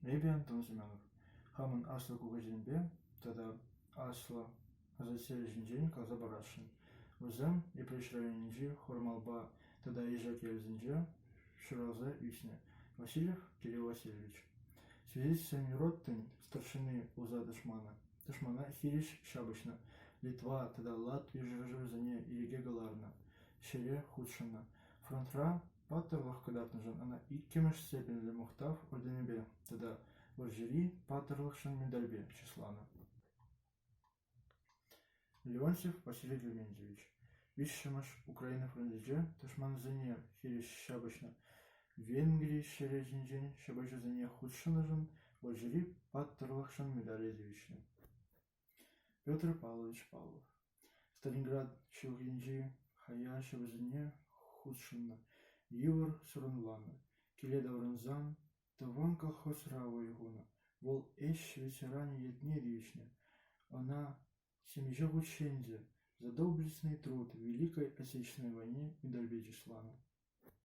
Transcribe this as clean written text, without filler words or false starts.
Ребе Антон Семенов. Хамын аслы кугазинбе, тогда асло азасель жинжень каза барашин. Узем и пришравенинжи хормалба тогда ежак ельзинже шираза юсне. Васильев Кирилл Васильевич. В связи с Семиродтын, старшины уза Дашмана хириш шабышна. Литва тогда Латвия жиржирзане иреге галарна. Шере худшана. Фронтра паттерлах кадатнажан, она иккемеш степень для мухтав орденебе, тогда в Алжири паттерлахшан медальбе числана. Леонтьев Василий Клементьевич. Вишшамаш Украина фронтеже, ташманзане хириш шабышна. Венгрии шережинжен, шабажазане худшанажан, в Алжири паттерлахшан медалезевичны. Петр Павлович Павлов. Сталинград Шилгинджи, Хая шабажазане худшанна. Ивар Сурунлана, Келеда Уранзан, Таван колхоз Равоигуна, Вол эш ветеране Едневичне, она семья учензе за доблестный труд в Великой Отечественной войне медаль Вячеслава.